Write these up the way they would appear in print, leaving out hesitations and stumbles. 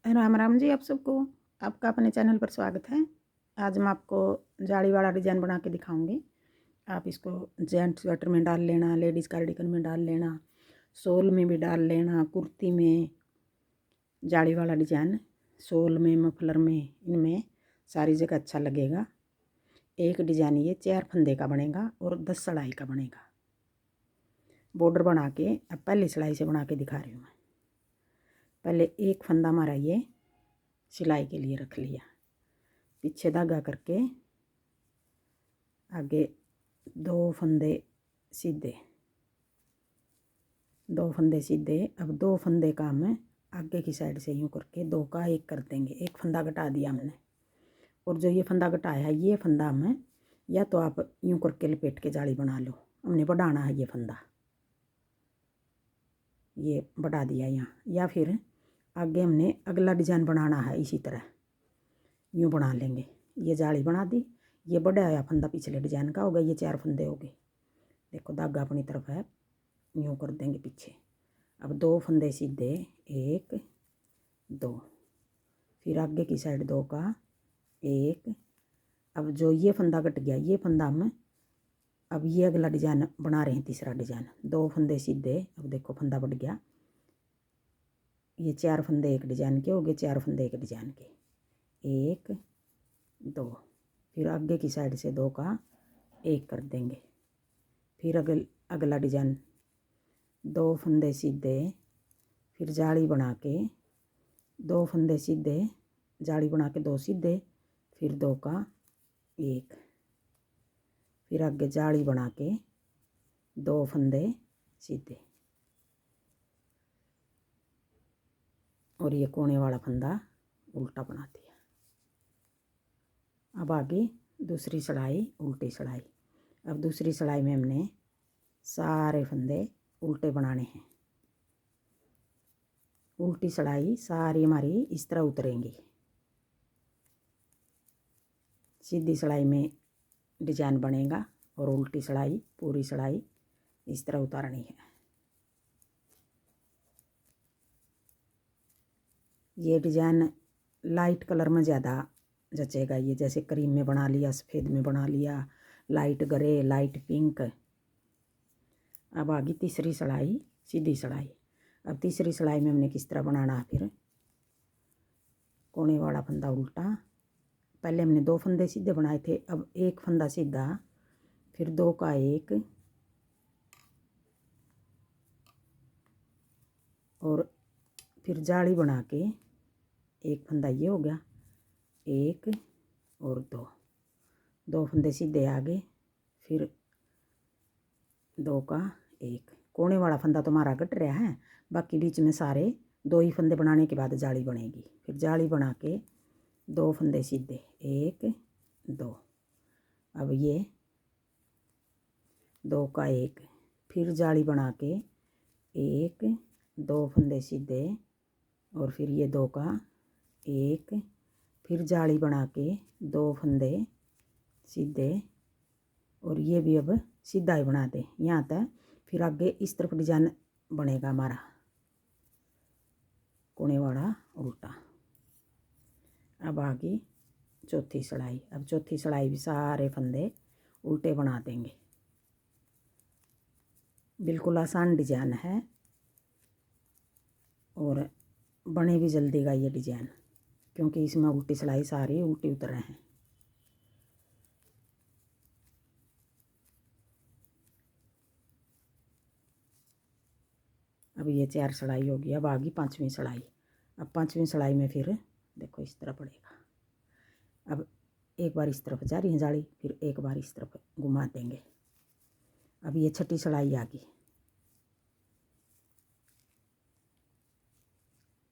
राम राम जी आप सबको। आपका अपने चैनल पर स्वागत है। आज मैं आपको जाली वाला डिज़ाइन बना के दिखाऊंगी। आप इसको जेंट्स स्वेटर में डाल लेना, लेडीज़ कार्डिगन में डाल लेना, शॉल में भी डाल लेना, कुर्ती में। जाली वाला डिज़ाइन शॉल में, मफलर में, इनमें सारी जगह अच्छा लगेगा। एक डिज़ाइन ये 4 फंदे का बनेगा और 10 सिलाई का बनेगा। बॉर्डर बना के अब पहली सिलाई से बना के दिखा रही हूँ मैं। पहले एक फंदा हमारा ये सिलाई के लिए रख लिया, पीछे धागा करके आगे 2 फंदे सीधे, 2 फंदे सीधे। अब 2 फंदे का हम आगे की साइड से यूँ करके 2 का 1 कर देंगे। एक फंदा घटा दिया हमने, और जो ये फंदा घटाया है ये फंदा हमें, या तो आप यूँ करके लपेट के जाली बना लो, हमने बढ़ाना है ये फंदा, ये बढ़ा दिया यहाँ। या फिर आगे हमने अगला डिज़ाइन बनाना है, इसी तरह यूँ बना लेंगे। ये जाली बना दी, ये बढ़ाया फंदा पिछले डिज़ाइन का हो गया, ये 4 फंदे हो गए। देखो धागा अपनी तरफ है, यूँ कर देंगे पीछे। अब 2 फंदे सीधे, 1 2, फिर आगे की साइड 2 का 1। अब जो ये फंदा कट गया, ये फंदा हम अब ये अगला डिज़ाइन बना रहे हैं, तीसरा डिज़ाइन। 2 फंदे सीधे, अब देखो फंदा बढ़ गया, ये 4 फंदे एक डिज़ाइन के हो गए, 4 फंदे एक डिज़ाइन के, 1 2। फिर आगे की साइड से 2 का 1 कर देंगे। फिर अगला डिज़ाइन 2 फंदे सीधे, फिर जाली बना के 2 फंदे सीधे, जाली बना के 2 सीधे, फिर 2 का 1, फिर आगे जाली बना के 2 फंदे सीधे, और ये कोने वाला फंदा उल्टा बना दिया। अब आगे दूसरी सिलाई, उल्टी सिलाई। अब दूसरी सिलाई में हमने सारे फंदे उल्टे बनाने हैं। उल्टी सिलाई सारी हमारी इस तरह उतरेंगी। सीधी सिलाई में डिज़ाइन बनेगा और उल्टी सिलाई, पूरी सिलाई इस तरह उतारनी है। ये डिज़ाइन लाइट कलर में ज़्यादा जचेगा, ये जैसे क्रीम में बना लिया, सफ़ेद में बना लिया, लाइट ग्रे, लाइट पिंक। अब आगे तीसरी सिलाई, सीधी सिलाई। अब तीसरी सिलाई में हमने किस तरह बनाना है, फिर कोने वाला फंदा उल्टा। पहले हमने 2 फंदे सीधे बनाए थे, अब 1 फंदा सीधा, फिर 2 का 1, और फिर जाली बना के 1 फंदा ये हो गया, 1 और 2 फंदे सीधे आगे, फिर 2 का 1। कोने वाला फंदा तो हमारा कट रहा है, बाकी बीच में सारे 2 ही फंदे बनाने के बाद जाली बनेगी। फिर जाली बना के 2 फंदे सीधे, 1 2। अब ये 2 का 1, फिर जाली बना के 1 2 फंदे सीधे, और फिर ये 2 का 1, फिर जाली बना के 2 फंदे सीधे, और ये भी अब सीधा ही बना दे यहाँ तक। फिर आगे इस तरफ डिज़ाइन बनेगा हमारा, कोने वाला उल्टा। अब आगे चौथी सिलाई। अब चौथी सिलाई भी सारे फंदे उल्टे बना देंगे। बिल्कुल आसान डिज़ाइन है और बने भी जल्दी का ये डिज़ाइन, क्योंकि इसमें उल्टी सिलाई सारी उल्टी उतर रहे हैं। अब ये 4 सिलाई होगी। अब आगे 5वीं सिलाई। अब 5वीं सिलाई में फिर देखो इस तरह पड़ेगा। अब एक बार इस तरफ जा रही है जाली, फिर एक बार इस तरफ घुमा देंगे। अब ये 6ठी सिलाई आ गई।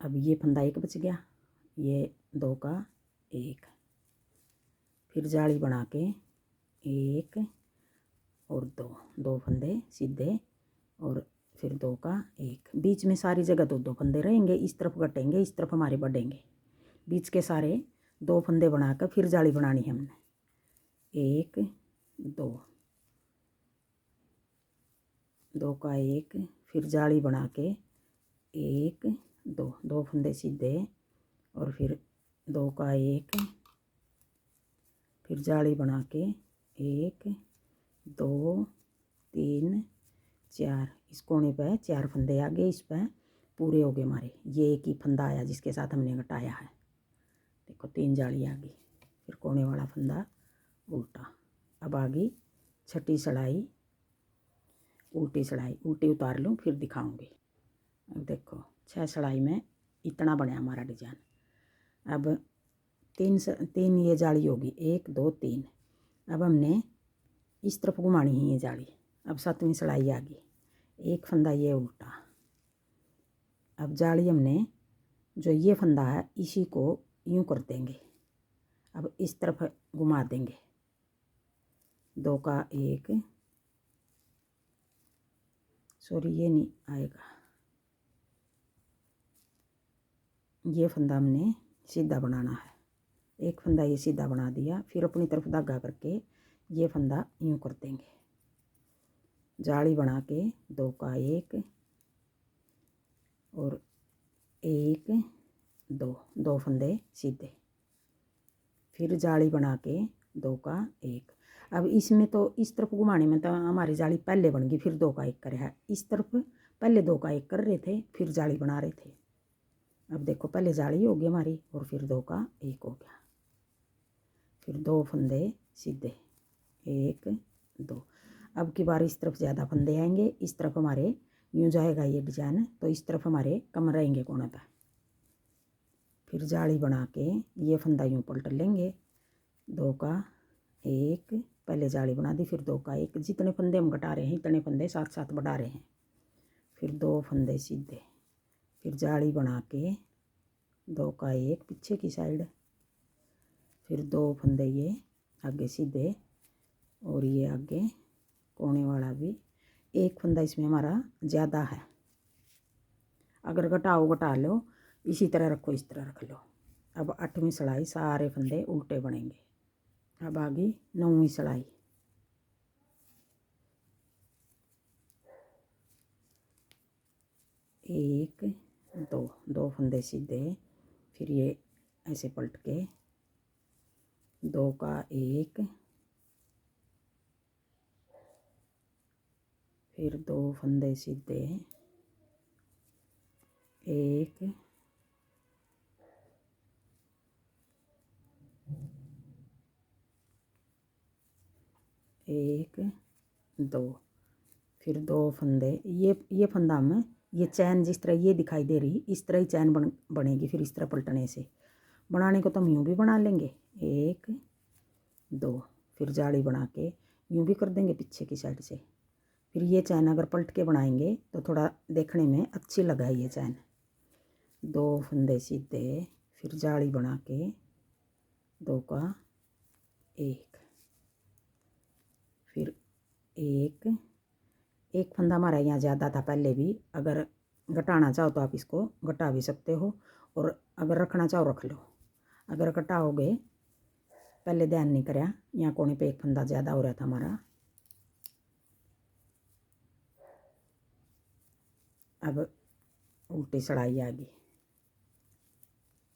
अब ये फंदा 1 बच गया, ये 2 का 1, फिर जाली बना के 1 और 2 फंदे सीधे, और फिर 2 का 1। बीच में सारी जगह 2 फंदे रहेंगे, इस तरफ कटेंगे, इस तरफ हमारे बढ़ेंगे। बीच के सारे 2 फंदे बनाकर फिर जाली बनानी है हमने, 1 2 का 1, फिर जाली बना के 1 2 फंदे सीधे, और फिर 2 का 1, फिर जाली बना के 1 2 3 4, इस कोने पे 4 फंदे आ गए, इस पे पूरे हो गए हमारे। ये एक ही फंदा आया जिसके साथ हमने घटाया है। देखो 3 जाली आ गई, फिर कोने वाला फंदा उल्टा। अब आ गई छठी सिलाई, उल्टी सिलाई। उल्टी उतार लूँ फिर दिखाऊंगी। अब देखो 6 सिलाई में इतना बना हमारा डिजाइन। अब 3 ये जाली होगी, 1 2 3। अब हमने इस तरफ घुमानी है ये जाली। अब 7वीं सिलाई आ गई, एक फंदा ये उल्टा। अब जाली हमने जो ये फंदा है इसी को यूं कर देंगे। अब इस तरफ घुमा देंगे, 2 का 1, सॉरी ये नहीं आएगा, ये फंदा हमने सीधा बनाना है। एक फंदा ये सीधा बना दिया, फिर अपनी तरफ धागा करके ये फंदा यूं कर देंगे। जाली बना के 2 का 1 और 1 2, 2 फंदे सीधे, फिर जाली बना के 2 का 1। अब इसमें तो इस तरफ घुमाने में तो हमारी जाली पहले बन गई, फिर 2 का 1 करे है। इस तरफ पहले 2 का 1 कर रहे थे, फिर जाली बना रहे थे। अब देखो पहले जाली हो गई हमारी और फिर 2 का 1 हो गया, फिर 2 फंदे सीधे 1 2। अब की बार इस तरफ ज़्यादा फंदे आएंगे, इस तरफ हमारे यूँ जाएगा ये डिजाइन, तो इस तरफ हमारे कम रहेंगे कोने पर। फिर जाली बना के ये फंदा यूँ पलट लेंगे, 2 का 1, पहले जाली बना दी, फिर 2 का 1। जितने फंदे हम घटा रहे हैं इतने फंदे साथ साथ बढ़ा रहे हैं। फिर 2 फंदे सीधे, फिर जाली बना के 2 का 1 पीछे की साइड, फिर 2 फंदे ये आगे सीधे और ये आगे कोने वाला भी। एक फंदा इसमें हमारा ज़्यादा है, अगर घटाओ घटा लो, इसी तरह रखो इस तरह रख लो। अब 8वीं सिलाई सारे फंदे उल्टे बनेंगे। अब आ गई 9वीं सिलाई, एक 2, 2 फंदे सीधे, फिर ये ऐसे पलट के 2 का 1, फिर 2 फंदे सीधे 1 1 2, फिर 2 फंदे। ये फंदा में ये चैन जिस तरह ये दिखाई दे रही इस तरह ही चैन बनेगी। फिर इस तरह पलटने से बनाने को तो हम यूँ भी बना लेंगे, 1 2, फिर जाली बना के यूँ भी कर देंगे पीछे की साइड से। फिर ये चैन अगर पलट के बनाएंगे तो थोड़ा देखने में अच्छी लगा ये चैन। 2 फंदे सीधे, फिर जाली बना के 2 का 1, फिर 1 फंदा हमारा यहाँ ज़्यादा था पहले भी, अगर घटाना चाहो तो आप इसको घटा भी सकते हो, और अगर रखना चाहो रख लो। अगर घटाओगे, पहले ध्यान नहीं कराया, यहाँ कोने पे 1 फंदा ज़्यादा हो रहा था हमारा। अब उल्टी सिलाई आ गई,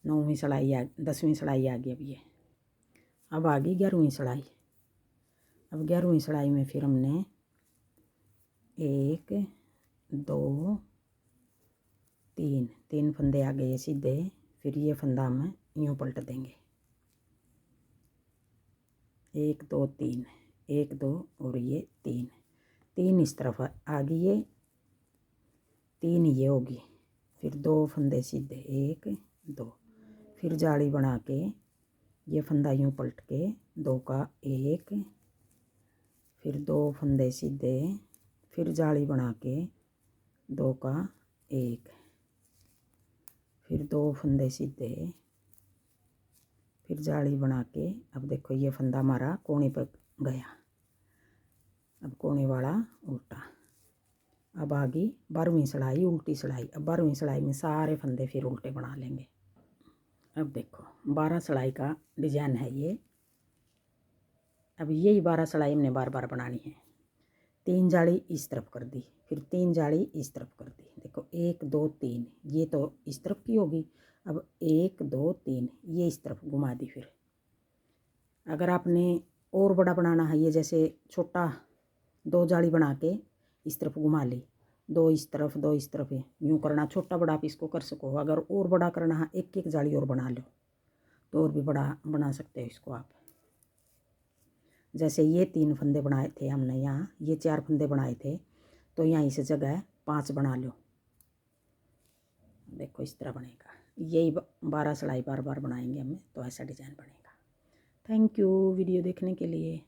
9वीं सिलाई आ 10वीं सिलाई आ गई। अब ये अब आ गई 11वीं सिलाई। अब 11वीं सिलाई में फिर हमने 1 2 3, 3 फंदे आ गए सीधे, फिर ये फंदा हम यूँ पलट देंगे, 1 2 3, 1 2 और ये 3 इस तरफ आ गई, ये 3 ये होगी। फिर 2 फंदे सीधे 1 2, फिर जाली बना के ये फंदा यूँ पलट के 2 का 1, फिर 2 फंदे सीधे, फिर जाली बना के 2 का 1, फिर 2 फंदे सीधे, फिर जाली बना के। अब देखो ये फंदा हमारा कोने पर गया, अब कोने वाला उल्टा। अब आ गई 12वीं सिलाई, उल्टी सिलाई। अब 12वीं सिलाई में सारे फंदे फिर उल्टे बना लेंगे। अब देखो 12 सिलाई का डिजाइन है ये। अब यही 12 सिलाई हमने बार बार बनानी है। 3 जाली इस तरफ कर दी, फिर 3 जाली इस तरफ कर दी। देखो 1 2 3, ये तो इस तरफ की होगी, अब 1 2 3 ये इस तरफ घुमा दी। फिर अगर आपने और बड़ा बनाना है, ये जैसे छोटा 2 जाली बना के इस तरफ घुमा ली, 2 इस तरफ 2 इस तरफ, यूँ करना। छोटा बड़ा आप इसको कर सको। अगर और बड़ा करना है, एक एक जाली और बना लो तो और भी बड़ा बना सकते हो इसको आप। जैसे ये 3 फंदे बनाए थे हमने, यहाँ ये 4 फंदे बनाए थे, तो यहाँ इस जगह 5 बना लो। देखो इस तरह बनेगा। यही 12 सिलाई बार बार बनाएंगे हमें, तो ऐसा डिज़ाइन बनेगा। थैंक यू वीडियो देखने के लिए।